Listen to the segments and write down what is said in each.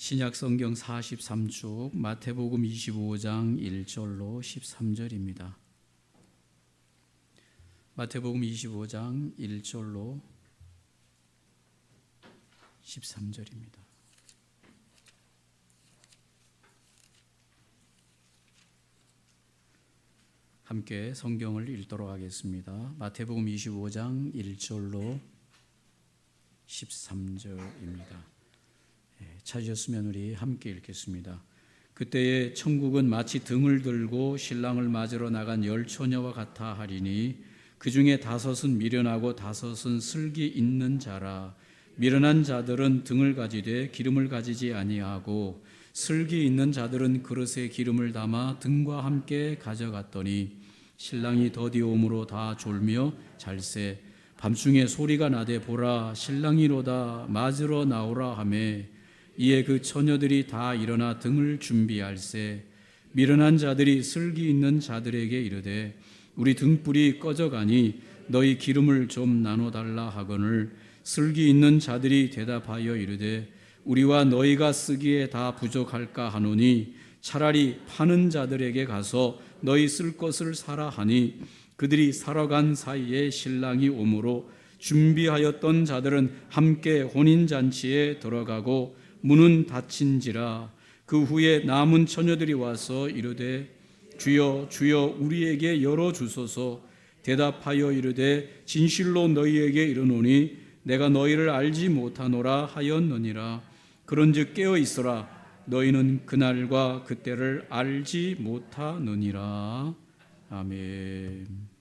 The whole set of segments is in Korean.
신약 성경 43쪽 마태복음 25장 1절로 13절입니다. 마태복음 25장 1절로 13절입니다. 함께 성경을 읽도록 하겠습니다. 마태복음 25장 1절로 13절입니다. 찾으셨으면 우리 함께 읽겠습니다. 그때에 천국은 마치 등을 들고 신랑을 맞으러 나간 10처녀와 같아 하리니 그 중에 5은 미련하고 5은 슬기 있는 자라. 미련한 자들은 등을 가지되 기름을 가지지 아니하고 슬기 있는 자들은 그릇에 기름을 담아 등과 함께 가져갔더니 신랑이 더디옴으로 다 졸며 잘세. 밤중에 소리가 나되 보라 신랑이로다 맞으러 나오라 하매 이에 그 처녀들이 다 일어나 등을 준비할세. 미련한 자들이 슬기 있는 자들에게 이르되 우리 등불이 꺼져가니 너희 기름을 좀 나눠달라 하거늘 슬기 있는 자들이 대답하여 이르되 우리와 너희가 쓰기에 다 부족할까 하노니 차라리 파는 자들에게 가서 너희 쓸 것을 사라 하니 그들이 사러 간 사이에 신랑이 오므로 준비하였던 자들은 함께 혼인잔치에 들어가고 문은 닫힌지라. 그 후에 남은 처녀들이 와서 이르되 주여 주여 우리에게 열어주소서. 대답하여 이르되 진실로 너희에게 이르노니 내가 너희를 알지 못하노라 하였느니라. 그런즉 깨어 있으라. 너희는 그날과 그때를 알지 못하느니라. 아멘.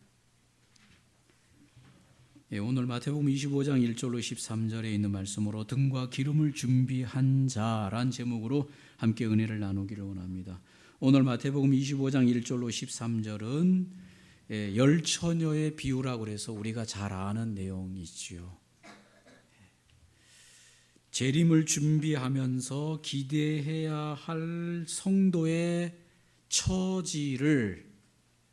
오늘 마태복음 25장 1절로 13절에 있는 말씀으로 등과 기름을 준비한 자란 제목으로 함께 은혜를 나누기를 원합니다. 오늘 마태복음 25장 1절로 13절은 열처녀의 비유라고 해서 우리가 잘 아는 내용이지요. 재림을 준비하면서 기대해야 할 성도의 처지를,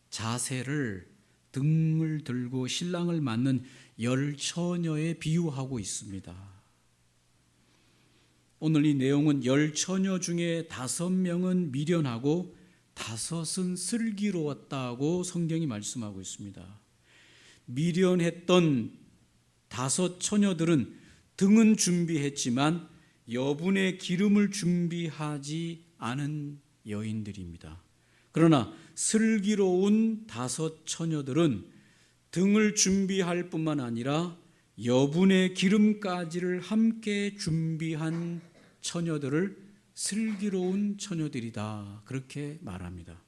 자세를 등을 들고 신랑을 맞는 열처녀에 비유하고 있습니다. 오늘 이 내용은 열처녀 중에 5명은 미련하고 5은 슬기로웠다고 성경이 말씀하고 있습니다. 미련했던 5 처녀들은 등은 준비했지만 여분의 기름을 준비하지 않은 여인들입니다. 그러나 슬기로운 5 처녀들은 등을 준비할 뿐만 아니라 여분의 기름까지를 함께 준비한 처녀들을 슬기로운 처녀들이다, 그렇게 말합니다.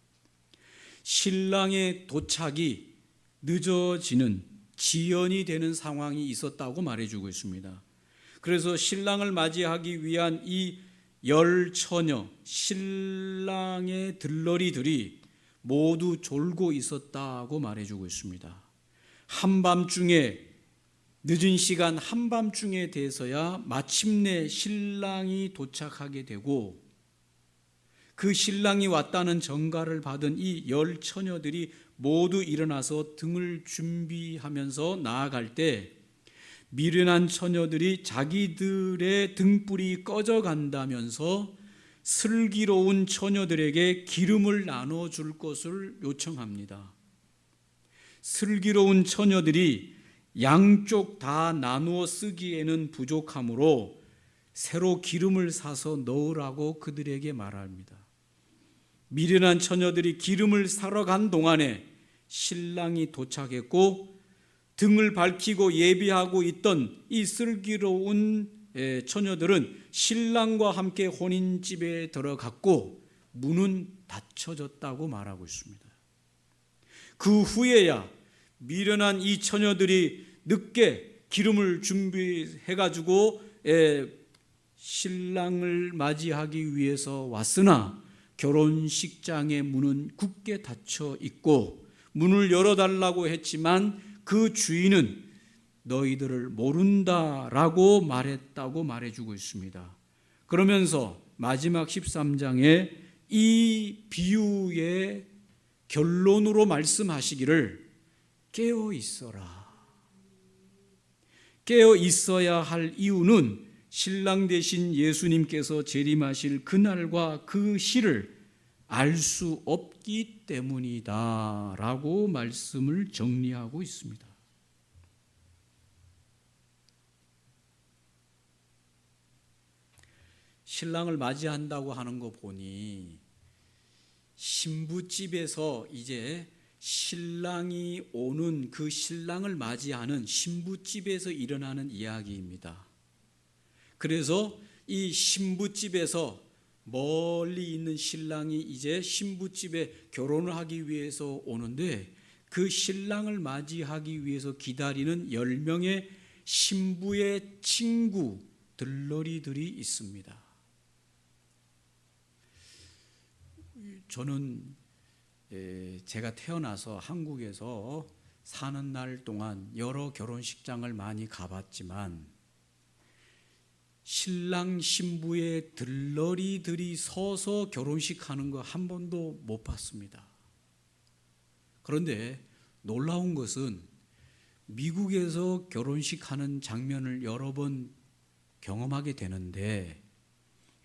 신랑의 도착이 늦어지는, 지연이 되는 상황이 있었다고 말해주고 있습니다. 그래서 신랑을 맞이하기 위한 이 10처녀, 신랑의 들러리들이 모두 졸고 있었다고 말해주고 있습니다. 한밤중에, 늦은 시간 한밤중에 돼서야 마침내 신랑이 도착하게 되고 그 신랑이 왔다는 전가를 받은 이 10처녀들이 모두 일어나서 등을 준비하면서 나아갈 때 미련한 처녀들이 자기들의 등불이 꺼져간다면서 슬기로운 처녀들에게 기름을 나눠줄 것을 요청합니다. 슬기로운 처녀들이 양쪽 다 나누어 쓰기에는 부족하므로 새로 기름을 사서 넣으라고 그들에게 말합니다. 미련한 처녀들이 기름을 사러 간 동안에 신랑이 도착했고 등을 밝히고 예비하고 있던 이 슬기로운 처녀들은 신랑과 함께 혼인집에 들어갔고 문은 닫혀졌다고 말하고 있습니다. 그 후에야 미련한 이 처녀들이 늦게 기름을 준비해가지고 신랑을 맞이하기 위해서 왔으나 결혼식장의 문은 굳게 닫혀 있고 문을 열어달라고 했지만 그 주인은 너희들을 모른다라고 말했다고 말해주고 있습니다. 그러면서 마지막 13장에 이 비유의 결론으로 말씀하시기를 깨어 있어라. 깨어 있어야 할 이유는 신랑 되신 예수님께서 재림하실 그날과 그 시를 알 수 없기 때문이다 라고 말씀을 정리하고 있습니다. 신랑을 맞이한다고 하는 거 보니 신부집에서 이제 신랑이 오는 그 신랑을 맞이하는 신부집에서 일어나는 이야기입니다. 그래서 이 신부집에서 멀리 있는 신랑이 이제 신부집에 결혼을 하기 위해서 오는데 그 신랑을 맞이하기 위해서 기다리는 10명의 신부의 친구 들러리들이 있습니다. 저는 제가 태어나서 한국에서 사는 날 동안 여러 결혼식장을 많이 가봤지만 신랑 신부의 들러리들이 서서 결혼식 하는 거 한 번도 못 봤습니다. 그런데 놀라운 것은 미국에서 결혼식 하는 장면을 여러 번 경험하게 되는데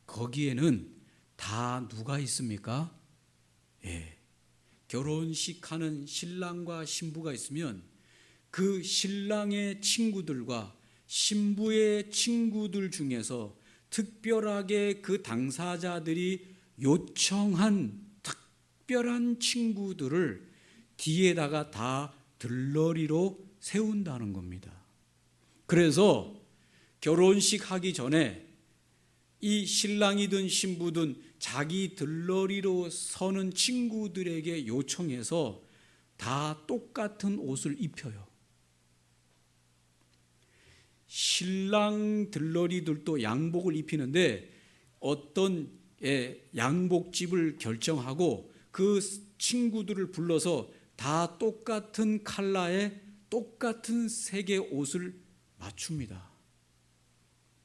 거기에는 다 누가 있습니까? 결혼식 하는 신랑과 신부가 있으면 그 신랑의 친구들과 신부의 친구들 중에서 특별하게 그 당사자들이 요청한 특별한 친구들을 뒤에다가 다 들러리로 세운다는 겁니다. 그래서 결혼식 하기 전에 이 신랑이든 신부든 자기 들러리로 서는 친구들에게 요청해서 다 똑같은 옷을 입혀요. 신랑 들러리들도 양복을 입히는데 어떤 양복집을 결정하고 그 친구들을 불러서 다 똑같은 컬러의 똑같은 색의 옷을 맞춥니다.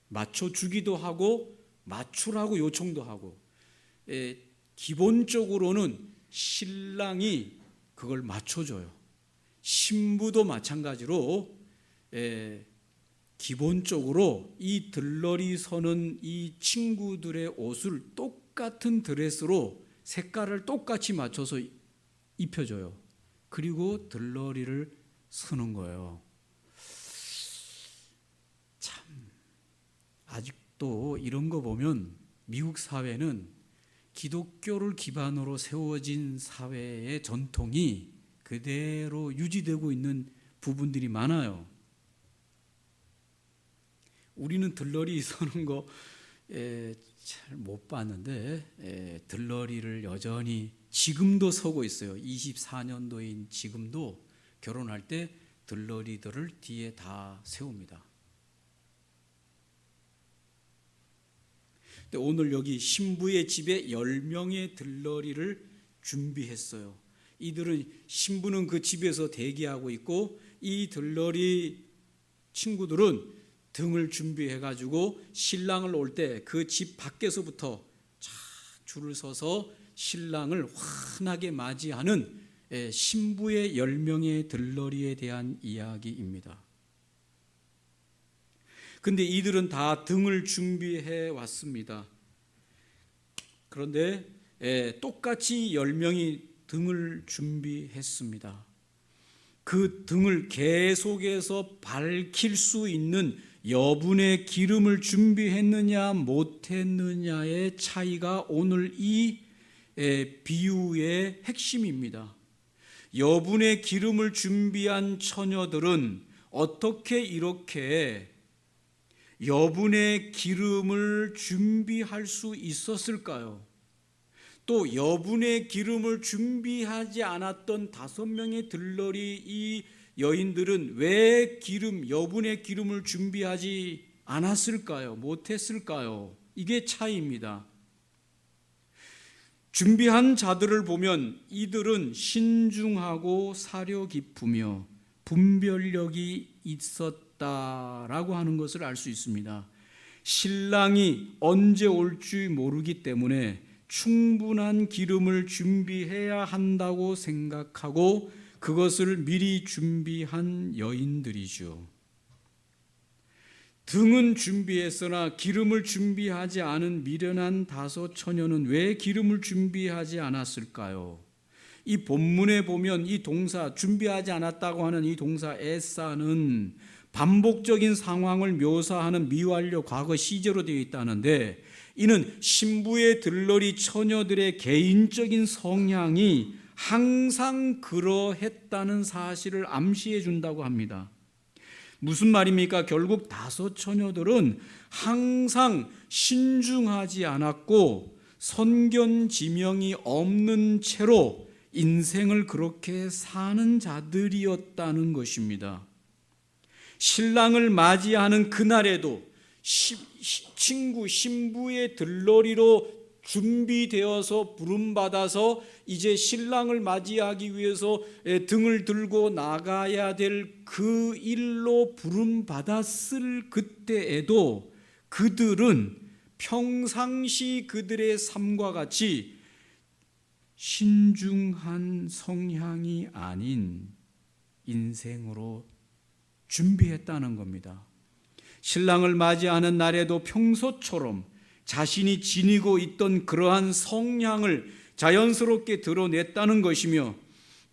맞춰주기도 하고 맞추라고 요청도 하고 기본적으로는 신랑이 그걸 맞춰줘요. 신부도 마찬가지로 기본적으로 이 들러리 서는 이 친구들의 옷을 똑같은 드레스로 색깔을 똑같이 맞춰서 입혀줘요. 그리고 들러리를 서는 거예요. 참 아직도 이런 거 보면 미국 사회는 기독교를 기반으로 세워진 사회의 전통이 그대로 유지되고 있는 부분들이 많아요. 우리는 들러리 서는 거 잘 못 봤는데 들러리를 여전히 지금도 서고 있어요. 24년도인 지금도 결혼할 때 들러리들을 뒤에 다 세웁니다. 근데 오늘 여기 신부의 집에 10명의 들러리를 준비했어요. 이들은 신부는 그 집에서 대기하고 있고 이 들러리 친구들은 등을 준비해가지고 신랑을 올 때 그 집 밖에서부터 쫙 줄을 서서 신랑을 환하게 맞이하는 신부의 10명의 들러리에 대한 이야기입니다. 근데 이들은 다 등을 준비해 왔습니다. 그런데 똑같이 10명이 등을 준비했습니다. 그 등을 계속해서 밝힐 수 있는 여분의 기름을 준비했느냐 못했느냐의 차이가 오늘 이 비유의 핵심입니다. 여분의 기름을 준비한 처녀들은 어떻게 이렇게 여분의 기름을 준비할 수 있었을까요? 또 여분의 기름을 준비하지 않았던 5명의 들러리 이 여인들은 왜 여분의 기름을 준비하지 않았을까요? 못했을까요? 이게 차이입니다. 준비한 자들을 보면 이들은 신중하고 사려 깊으며 분별력이 있었다라고 하는 것을 알 수 있습니다. 신랑이 언제 올지 모르기 때문에 충분한 기름을 준비해야 한다고 생각하고 그것을 미리 준비한 여인들이죠. 등은 준비했으나 기름을 준비하지 않은 미련한 다섯 처녀는 왜 기름을 준비하지 않았을까요? 이 본문에 보면 이 동사, 준비하지 않았다고 하는 이 동사 애싸는 반복적인 상황을 묘사하는 미완료 과거 시제로 되어 있다는데, 이는 신부의 들러리 처녀들의 개인적인 성향이 항상 그러했다는 사실을 암시해 준다고 합니다. 무슨 말입니까? 결국 다섯 처녀들은 항상 신중하지 않았고 선견지명이 없는 채로 인생을 그렇게 사는 자들이었다는 것입니다. 신랑을 맞이하는 그날에도 친구 신부의 들러리로 준비되어서 부름받아서 이제 신랑을 맞이하기 위해서 등을 들고 나가야 될 그 일로 부름받았을 그때에도 그들은 평상시 그들의 삶과 같이 신중한 성향이 아닌 인생으로 준비했다는 겁니다. 신랑을 맞이하는 날에도 평소처럼 자신이 지니고 있던 그러한 성향을 자연스럽게 드러냈다는 것이며,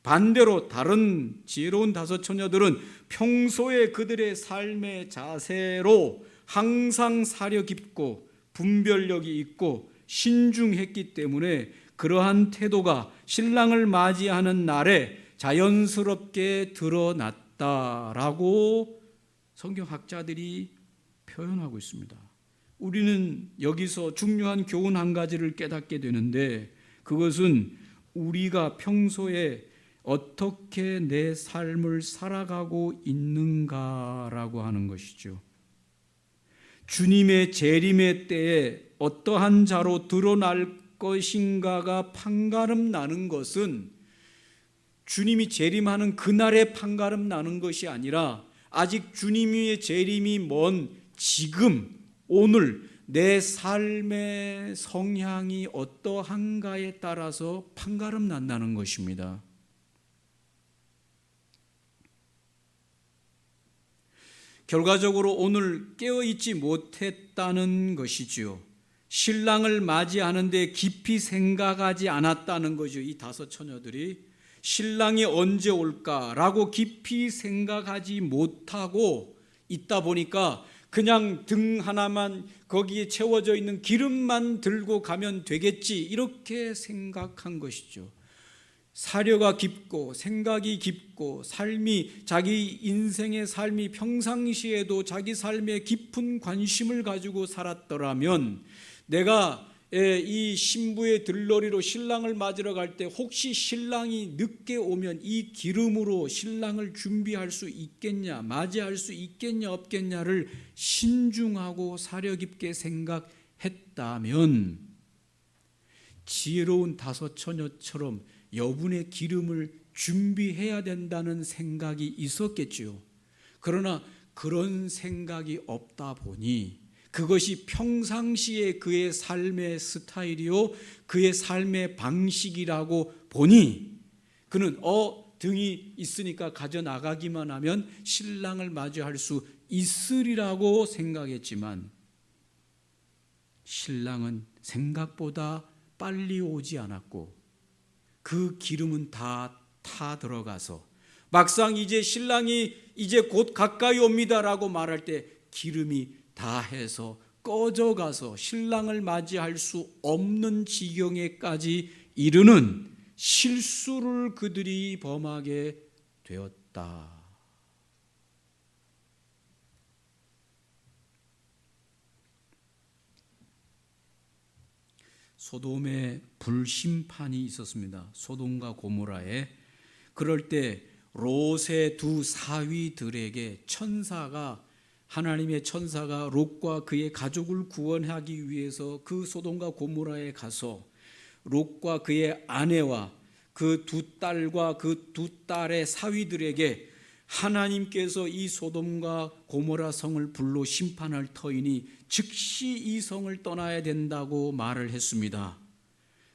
반대로 다른 지혜로운 다섯 처녀들은 평소에 그들의 삶의 자세로 항상 사려 깊고 분별력이 있고 신중했기 때문에 그러한 태도가 신랑을 맞이하는 날에 자연스럽게 드러났다라고 성경학자들이 표현하고 있습니다. 우리는 여기서 중요한 교훈 한 가지를 깨닫게 되는데, 그것은 우리가 평소에 어떻게 내 삶을 살아가고 있는가라고 하는 것이죠. 주님의 재림의 때에 어떠한 자로 드러날 것인가가 판가름 나는 것은 주님이 재림하는 그날에 판가름 나는 것이 아니라 아직 주님의 재림이 먼 지금 오늘 내 삶의 성향이 어떠한가에 따라서 판가름 난다는 것입니다. 결과적으로 오늘 깨어있지 못했다는 것이지요. 신랑을 맞이하는데 깊이 생각하지 않았다는 거죠. 이 다섯 처녀들이 신랑이 언제 올까라고 깊이 생각하지 못하고 있다 보니까 그냥 등 하나만 거기에 채워져 있는 기름만 들고 가면 되겠지, 이렇게 생각한 것이죠. 사려가 깊고 생각이 깊고 삶이, 자기 인생의 삶이 평상시에도 자기 삶에 깊은 관심을 가지고 살았더라면, 내가 이 신부의 들러리로 신랑을 맞으러 갈 때 혹시 신랑이 늦게 오면 이 기름으로 신랑을 준비할 수 있겠냐, 맞이할 수 있겠냐 없겠냐를 신중하고 사려 깊게 생각했다면 지혜로운 다섯 처녀처럼 여분의 기름을 준비해야 된다는 생각이 있었겠지요. 그러나 그런 생각이 없다 보니 그것이 평상시에 그의 삶의 스타일이요 그의 삶의 방식이라고 보니 그는 등이 있으니까 가져나가기만 하면 신랑을 맞이할 수 있으리라고 생각했지만, 신랑은 생각보다 빨리 오지 않았고 그 기름은 다 타 들어가서 막상 이제 신랑이 이제 곧 가까이 옵니다라고 말할 때 기름이 다 해서 꺼져가서 신랑을 맞이할 수 없는 지경에까지 이르는 실수를 그들이 범하게 되었다. 소돔에 불심판이 있었습니다. 소돔과 고모라에. 그럴 때 롯의 두 사위들에게 하나님의 천사가 롯과 그의 가족을 구원하기 위해서 그 소돔과 고모라에 가서 롯과 그의 아내와 그 두 딸과 그 두 딸의 사위들에게 하나님께서 이 소돔과 고모라 성을 불로 심판할 터이니 즉시 이 성을 떠나야 된다고 말을 했습니다.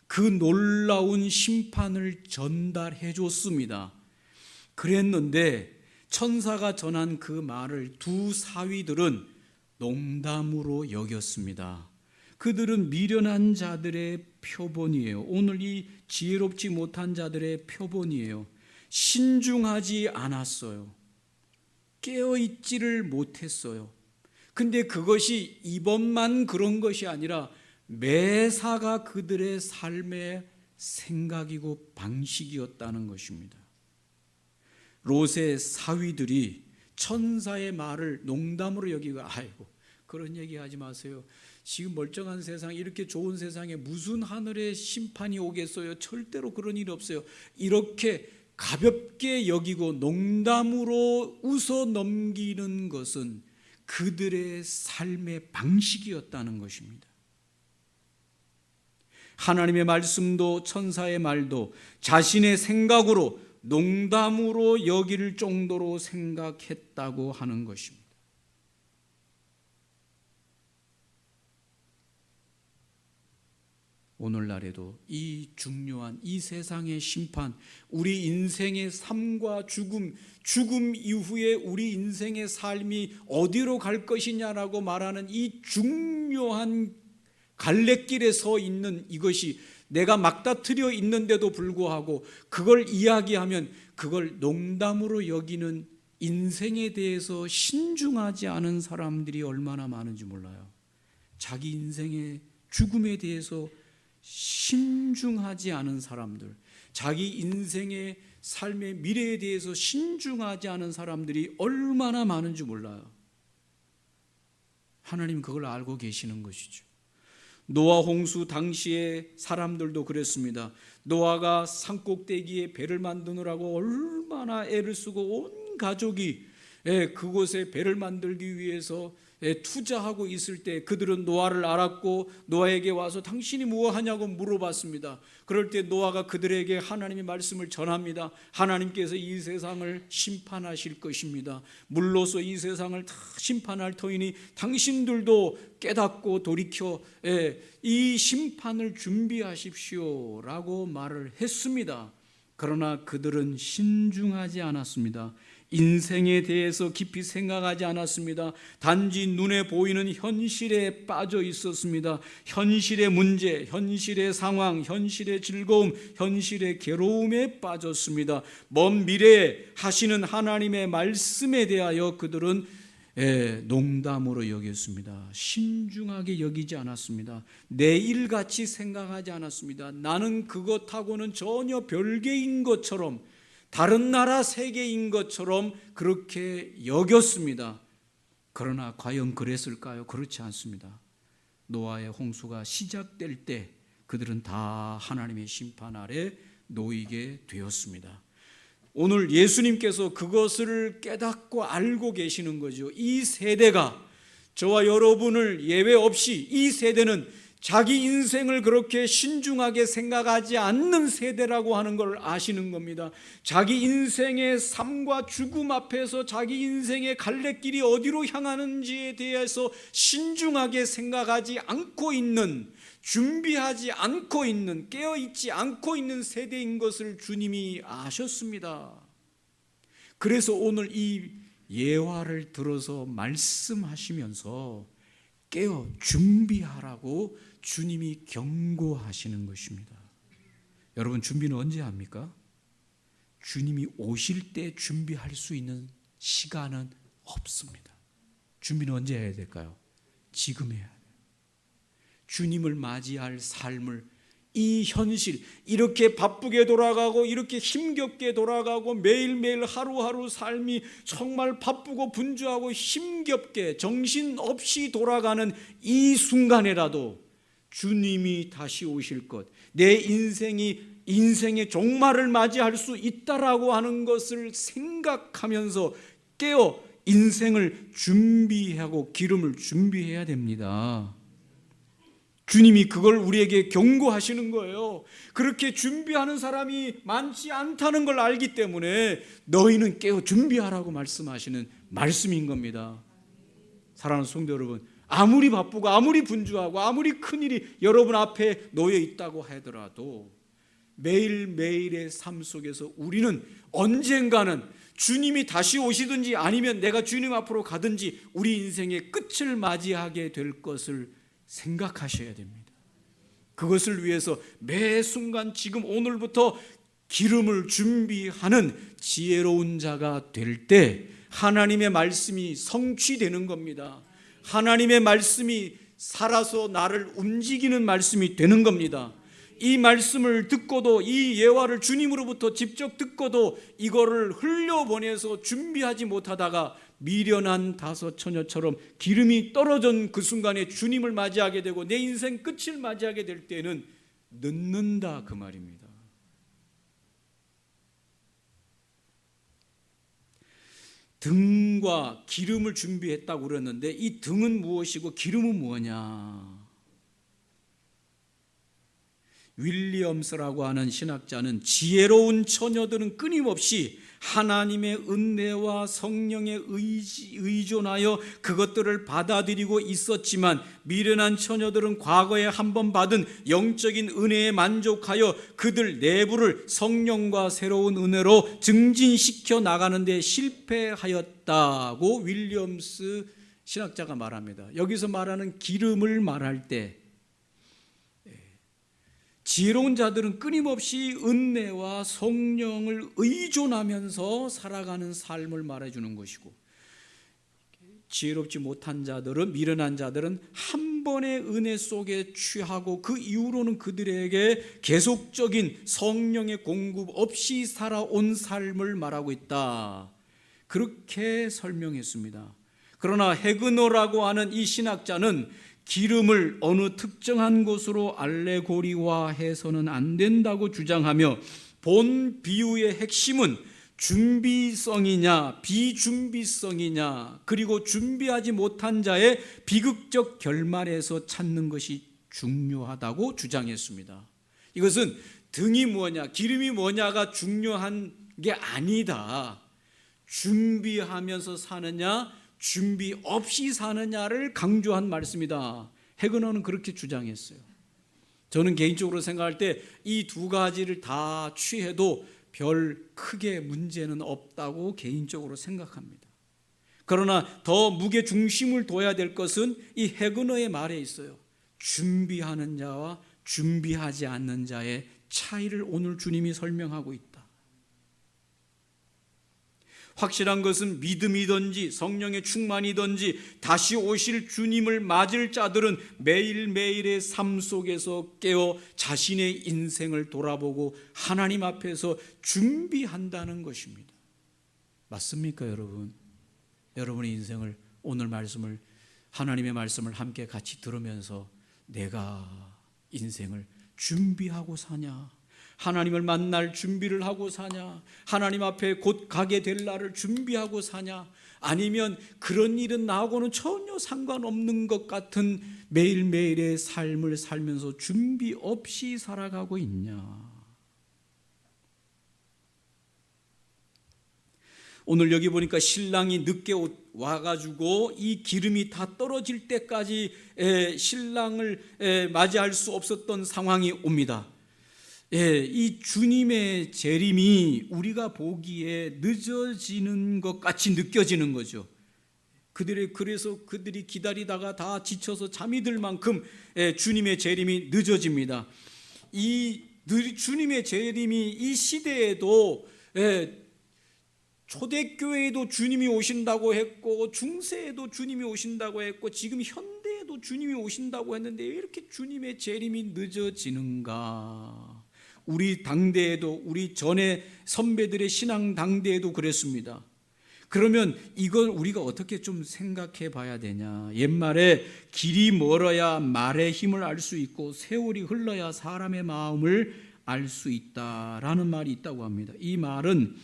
그 놀라운 심판을 전달해 줬습니다. 그랬는데 천사가 전한 그 말을 두 사위들은 농담으로 여겼습니다. 그들은 미련한 자들의 표본이에요. 오늘 이 지혜롭지 못한 자들의 표본이에요. 신중하지 않았어요. 깨어있지를 못했어요. 근데 그것이 이번만 그런 것이 아니라 매사가 그들의 삶의 생각이고 방식이었다는 것입니다. 롯의 사위들이 천사의 말을 농담으로 여기고, 아이고 그런 얘기 하지 마세요. 지금 멀쩡한 세상, 이렇게 좋은 세상에 무슨 하늘의 심판이 오겠어요? 절대로 그런 일 없어요. 이렇게 가볍게 여기고 농담으로 웃어 넘기는 것은 그들의 삶의 방식이었다는 것입니다. 하나님의 말씀도 천사의 말도 자신의 생각으로 농담으로 여길 정도로 생각했다고 하는 것입니다. 오늘날에도 이 중요한 이 세상의 심판, 우리 인생의 삶과 죽음 이후에 우리 인생의 삶이 어디로 갈 것이냐라고 말하는 이 중요한 갈래길에 서 있는 이것이 내가 막다트려 있는데도 불구하고 그걸 이야기하면 그걸 농담으로 여기는 인생에 대해서 신중하지 않은 사람들이 얼마나 많은지 몰라요. 자기 인생의 죽음에 대해서 신중하지 않은 사람들, 자기 인생의 삶의 미래에 대해서 신중하지 않은 사람들이 얼마나 많은지 몰라요. 하나님 그걸 알고 계시는 것이죠. 노아 홍수 당시의 사람들도 그랬습니다. 노아가 산꼭대기에 배를 만드느라고 얼마나 애를 쓰고 온 가족이 그곳에 배를 만들기 위해서 투자하고 있을 때 그들은 노아를 알았고 노아에게 와서 당신이 무엇하냐고 물어봤습니다. 그럴 때 노아가 그들에게 하나님의 말씀을 전합니다. 하나님께서 이 세상을 심판하실 것입니다. 물로서 이 세상을 다 심판할 터이니 당신들도 깨닫고 돌이켜 이 심판을 준비하십시오 라고 말을 했습니다. 그러나 그들은 신중하지 않았습니다. 인생에 대해서 깊이 생각하지 않았습니다. 단지 눈에 보이는 현실에 빠져 있었습니다. 현실의 문제, 현실의 상황, 현실의 즐거움, 현실의 괴로움에 빠졌습니다. 먼 미래에 하시는 하나님의 말씀에 대하여 그들은 농담으로 여겼습니다. 신중하게 여기지 않았습니다. 내일같이 생각하지 않았습니다. 나는 그것하고는 전혀 별개인 것처럼, 다른 나라 세계인 것처럼 그렇게 여겼습니다. 그러나 과연 그랬을까요? 그렇지 않습니다. 노아의 홍수가 시작될 때 그들은 다 하나님의 심판 아래 놓이게 되었습니다. 오늘 예수님께서 그것을 깨닫고 알고 계시는 거죠. 이 세대가, 저와 여러분을 예외 없이 이 세대는 자기 인생을 그렇게 신중하게 생각하지 않는 세대라고 하는 걸 아시는 겁니다. 자기 인생의 삶과 죽음 앞에서 자기 인생의 갈래길이 어디로 향하는지에 대해서 신중하게 생각하지 않고 있는, 준비하지 않고 있는, 깨어있지 않고 있는 세대인 것을 주님이 아셨습니다. 그래서 오늘 이 예화를 들어서 말씀하시면서 깨어 준비하라고 주님이 경고하시는 것입니다. 여러분, 준비는 언제 합니까? 주님이 오실 때 준비할 수 있는 시간은 없습니다. 준비는 언제 해야 될까요? 지금 해야 돼요. 주님을 맞이할 삶을, 이 현실, 이렇게 바쁘게 돌아가고 이렇게 힘겹게 돌아가고 매일매일 하루하루 삶이 정말 바쁘고 분주하고 힘겹게 정신없이 돌아가는 이 순간에라도 주님이 다시 오실 것, 내 인생의 종말을 맞이할 수 있다라고 하는 것을 생각하면서 깨어 인생을 준비하고 기름을 준비해야 됩니다. 주님이 그걸 우리에게 경고하시는 거예요. 그렇게 준비하는 사람이 많지 않다는 걸 알기 때문에 너희는 깨어 준비하라고 말씀하시는 말씀인 겁니다. 사랑하는 성도 여러분, 아무리 바쁘고 아무리 분주하고 아무리 큰일이 여러분 앞에 놓여 있다고 하더라도 매일매일의 삶 속에서 우리는 언젠가는 주님이 다시 오시든지 아니면 내가 주님 앞으로 가든지 우리 인생의 끝을 맞이하게 될 것을 생각하셔야 됩니다. 그것을 위해서 매 순간 지금 오늘부터 기름을 준비하는 지혜로운 자가 될 때 하나님의 말씀이 성취되는 겁니다. 하나님의 말씀이 살아서 나를 움직이는 말씀이 되는 겁니다. 이 말씀을 듣고도 이 예화를 주님으로부터 직접 듣고도 이거를 흘려보내서 준비하지 못하다가 미련한 다섯 처녀처럼 기름이 떨어진 그 순간에 주님을 맞이하게 되고 내 인생 끝을 맞이하게 될 때는 늦는다 그 말입니다. 등과 기름을 준비했다고 그랬는데 이 등은 무엇이고 기름은 뭐냐? 윌리엄스라고 하는 신학자는 지혜로운 처녀들은 끊임없이 하나님의 은혜와 성령에 의존하여 그것들을 받아들이고 있었지만 미련한 처녀들은 과거에 한번 받은 영적인 은혜에 만족하여 그들 내부를 성령과 새로운 은혜로 증진시켜 나가는 데 실패하였다고 윌리엄스 신학자가 말합니다. 여기서 말하는 기름을 말할 때 지혜로운 자들은 끊임없이 은혜와 성령을 의존하면서 살아가는 삶을 말해주는 것이고, 지혜롭지 못한 자들은, 미련한 자들은 한 번의 은혜 속에 취하고 그 이후로는 그들에게 계속적인 성령의 공급 없이 살아온 삶을 말하고 있다, 그렇게 설명했습니다. 그러나 헤그너라고 하는 이 신학자는 기름을 어느 특정한 곳으로 알레고리화해서는 안 된다고 주장하며 본 비유의 핵심은 준비성이냐 비준비성이냐 그리고 준비하지 못한 자의 비극적 결말에서 찾는 것이 중요하다고 주장했습니다. 이것은 등이 뭐냐 기름이 뭐냐가 중요한 게 아니다. 준비하면서 사느냐 준비 없이 사느냐를 강조한 말씀이다. 헤그너는 그렇게 주장했어요. 저는 개인적으로 생각할 때 이 두 가지를 다 취해도 별 크게 문제는 없다고 개인적으로 생각합니다. 그러나 더 무게 중심을 둬야 될 것은 이 헤그너의 말에 있어요. 준비하는 자와 준비하지 않는 자의 차이를 오늘 주님이 설명하고 있다. 확실한 것은 믿음이든지 성령의 충만이든지 다시 오실 주님을 맞을 자들은 매일매일의 삶 속에서 깨어 자신의 인생을 돌아보고 하나님 앞에서 준비한다는 것입니다. 맞습니까, 여러분? 여러분의 인생을 오늘 말씀을 하나님의 말씀을 함께 같이 들으면서 내가 인생을 준비하고 사냐? 하나님을 만날 준비를 하고 사냐? 하나님 앞에 곧 가게 될 날을 준비하고 사냐? 아니면 그런 일은 나하고는 전혀 상관없는 것 같은 매일매일의 삶을 살면서 준비 없이 살아가고 있냐? 오늘 여기 보니까 신랑이 늦게 와가지고 이 기름이 다 떨어질 때까지 신랑을 맞이할 수 없었던 상황이 옵니다. 이 주님의 재림이 우리가 보기에 늦어지는 것 같이 느껴지는 거죠. 그래서 그들이 기다리다가 다 지쳐서 잠이 들 만큼 주님의 재림이 늦어집니다. 이 주님의 재림이 이 시대에도 초대교회에도 주님이 오신다고 했고 중세에도 주님이 오신다고 했고 지금 현대에도 주님이 오신다고 했는데 왜 이렇게 주님의 재림이 늦어지는가? 우리 당대에도 우리 전에 선배들의 신앙 당대에도 그랬습니다. 그러면 이걸 우리가 어떻게 좀 생각해 봐야 되냐? 옛말에 길이 멀어야 말의 힘을 알 수 있고 세월이 흘러야 사람의 마음을 알 수 있다라는 말이 있다고 합니다. 이 말은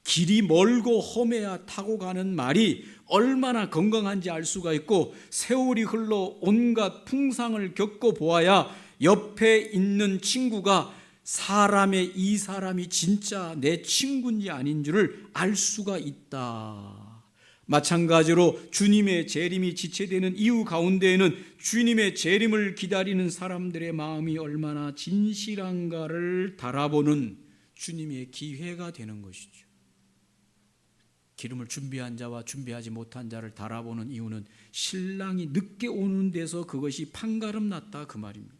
길이 멀고 험해야 타고 가는 말이 얼마나 건강한지 알 수가 있고 세월이 흘러 온갖 풍상을 겪어보아야 옆에 있는 친구가 이 사람이 진짜 내 친구인지 아닌 줄을 알 수가 있다. 마찬가지로 주님의 재림이 지체되는 이유 가운데에는 주님의 재림을 기다리는 사람들의 마음이 얼마나 진실한가를 달아보는 주님의 기회가 되는 것이죠. 기름을 준비한 자와 준비하지 못한 자를 달아보는 이유는 신랑이 늦게 오는 데서 그것이 판가름 났다 그 말입니다.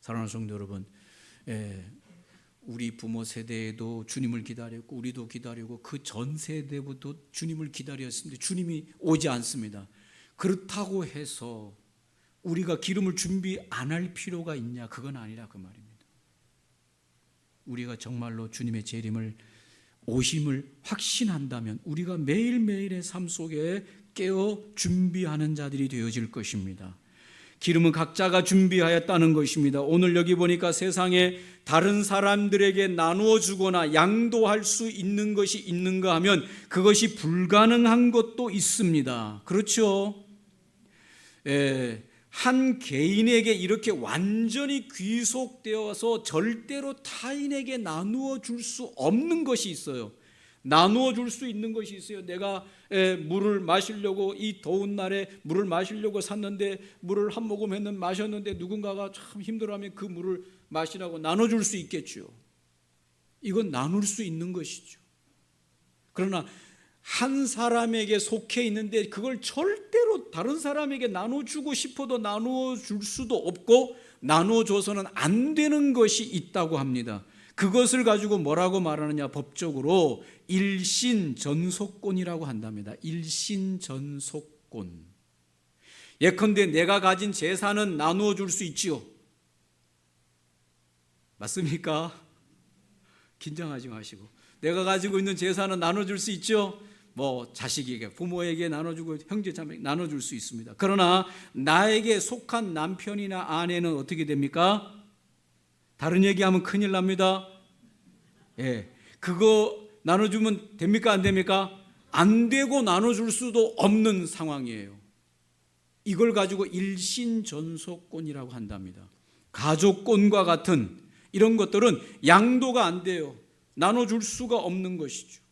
사랑하는 성도 여러분, 우리 부모 세대에도 주님을 기다렸고 우리도 기다리고 그 전 세대부터 주님을 기다렸는데 주님이 오지 않습니다. 그렇다고 해서 우리가 기름을 준비 안 할 필요가 있냐? 그건 아니라 그 말입니다. 우리가 정말로 주님의 재림을 오심을 확신한다면 우리가 매일매일의 삶 속에 깨어 준비하는 자들이 되어질 것입니다. 기름은 각자가 준비하였다는 것입니다. 오늘 여기 보니까 세상에 다른 사람들에게 나누어 주거나 양도할 수 있는 것이 있는가 하면 그것이 불가능한 것도 있습니다. 그렇죠? 한 개인에게 이렇게 완전히 귀속되어서 절대로 타인에게 나누어 줄 수 없는 것이 있어요. 나누어 줄 수 있는 것이 있어요. 내가 물을 마시려고 이 더운 날에 물을 마시려고 샀는데 물을 한 모금 마셨는데 누군가가 참 힘들어하면 그 물을 마시라고 나눠줄 수 있겠죠. 이건 나눌 수 있는 것이죠. 그러나 한 사람에게 속해 있는데 그걸 절대로 다른 사람에게 나눠주고 싶어도 나눠줄 수도 없고 나눠줘서는 안 되는 것이 있다고 합니다. 그것을 가지고 뭐라고 말하느냐? 법적으로 일신전속권이라고 한답니다. 일신전속권. 예컨대 내가 가진 재산은 나누어 줄 수 있지요. 맞습니까? 긴장하지 마시고. 내가 가지고 있는 재산은 나눠줄 수 있죠. 자식에게, 부모에게 나눠주고 형제자매에게 나눠줄 수 있습니다. 그러나 나에게 속한 남편이나 아내는 어떻게 됩니까? 다른 얘기하면 큰일 납니다. 그거 나눠주면 됩니까? 안 됩니까? 안 되고 나눠줄 수도 없는 상황이에요. 이걸 가지고 일신전속권이라고 한답니다. 가족권과 같은 이런 것들은 양도가 안 돼요. 나눠줄 수가 없는 것이죠.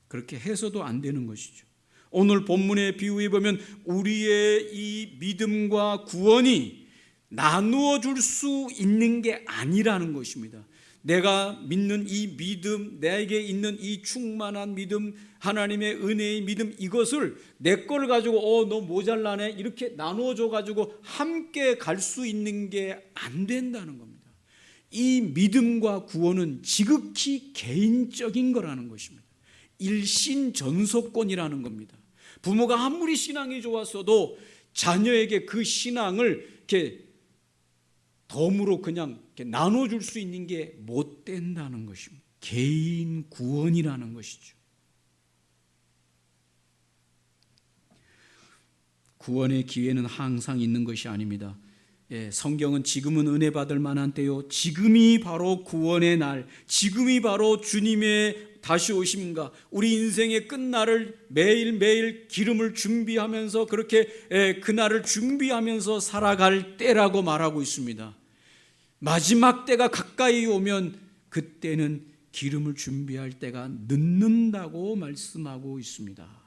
그렇게 해서도 안 되는 것이죠. 오늘 본문의 비유에 보면 우리의 이 믿음과 구원이 나누어 줄 수 있는 게 아니라는 것입니다. 내가 믿는 이 믿음, 내게 있는 이 충만한 믿음, 하나님의 은혜의 믿음, 이것을 내 걸 가지고 너 모자라네 이렇게 나누어줘 가지고 함께 갈 수 있는 게 안 된다는 겁니다. 이 믿음과 구원은 지극히 개인적인 거라는 것입니다. 일신전속권이라는 겁니다. 부모가 아무리 신앙이 좋았어도 자녀에게 그 신앙을 이렇게 덤으로 그냥 이렇게 나눠줄 수 있는 게 못 된다는 것입니다. 개인 구원이라는 것이죠. 구원의 기회는 항상 있는 것이 아닙니다. 성경은 지금은 은혜 받을 만한 때요, 지금이 바로 구원의 날, 지금이 바로 주님의 다시 오심인가, 우리 인생의 끝날을 매일매일 기름을 준비하면서 그렇게 그날을 준비하면서 살아갈 때라고 말하고 있습니다. 마지막 때가 가까이 오면 그때는 기름을 준비할 때가 늦는다고 말씀하고 있습니다.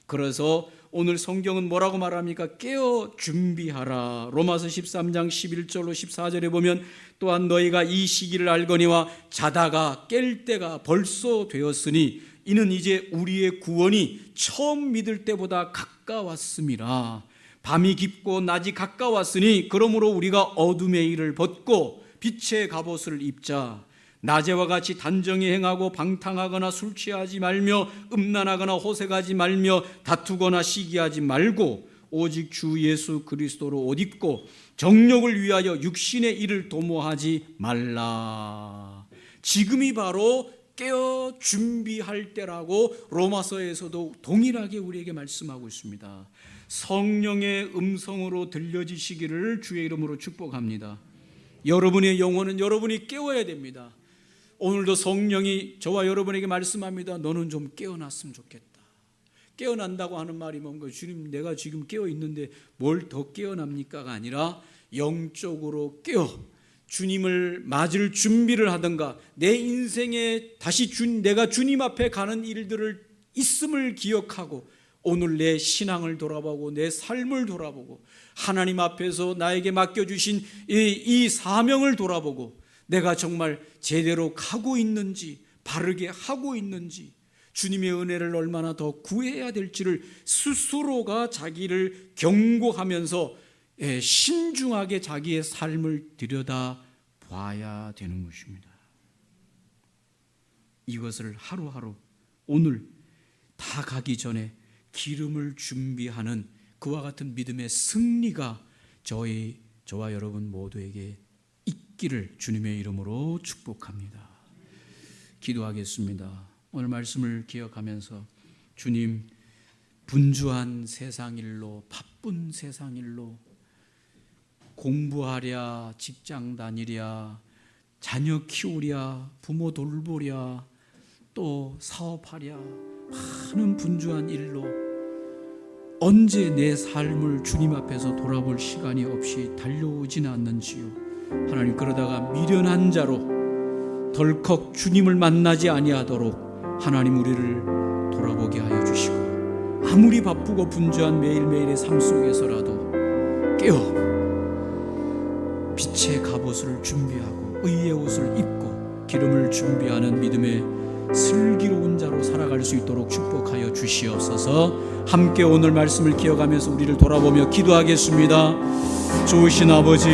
그래서 오늘 성경은 뭐라고 말합니까? 깨어 준비하라. 로마서 13장 11절로 14절에 보면 또한 너희가 이 시기를 알거니와 자다가 깰 때가 벌써 되었으니 이는 이제 우리의 구원이 처음 믿을 때보다 가까웠음이라. 밤이 깊고 낮이 가까웠으니 그러므로 우리가 어둠의 일을 벗고 빛의 갑옷을 입자. 낮에와 같이 단정히 행하고 방탕하거나 술 취하지 말며 음란하거나 호색하지 말며 다투거나 시기하지 말고 오직 주 예수 그리스도로 옷 입고 정욕을 위하여 육신의 일을 도모하지 말라. 지금이 바로 깨어 준비할 때라고 로마서에서도 동일하게 우리에게 말씀하고 있습니다. 성령의 음성으로 들려지시기를 주의 이름으로 축복합니다. 여러분의 영혼은 여러분이 깨워야 됩니다. 오늘도 성령이 저와 여러분에게 말씀합니다. 너는 좀 깨어났으면 좋겠다. 깨어난다고 하는 말이 뭔가, 주님 내가 지금 깨어 있는데 뭘 더 깨어납니까가 아니라 영적으로 깨어 주님을 맞을 준비를 하든가 내 인생에 다시 내가 주님 앞에 가는 일들을 있음을 기억하고 오늘 내 신앙을 돌아보고 내 삶을 돌아보고 하나님 앞에서 나에게 맡겨주신 이 사명을 돌아보고 내가 정말 제대로 가고 있는지 바르게 하고 있는지 주님의 은혜를 얼마나 더 구해야 될지를 스스로가 자기를 경고하면서 신중하게 자기의 삶을 들여다 봐야 되는 것입니다. 이것을 하루하루 오늘 다 가기 전에 기름을 준비하는 그와 같은 믿음의 승리가 저와 여러분 모두에게 있기를 주님의 이름으로 축복합니다. 기도하겠습니다. 오늘 말씀을 기억하면서 주님, 분주한 세상 일로, 바쁜 세상 일로 공부하랴, 직장 다니랴, 자녀 키우랴, 부모 돌보랴, 또 사업하랴, 많은 분주한 일로 언제 내 삶을 주님 앞에서 돌아볼 시간이 없이 달려오지는 않는지요. 하나님, 그러다가 미련한 자로 덜컥 주님을 만나지 아니하도록 하나님 우리를 돌아보게 하여 주시고, 아무리 바쁘고 분주한 매일매일의 삶 속에서라도 깨어 빛의 갑옷을 준비하고 의의 옷을 입고 기름을 준비하는 믿음의 슬기로운 자로 살아갈 수 있도록 축복하여 주시옵소서. 함께 오늘 말씀을 기억하면서 우리를 돌아보며 기도하겠습니다. 좋으신 아버지,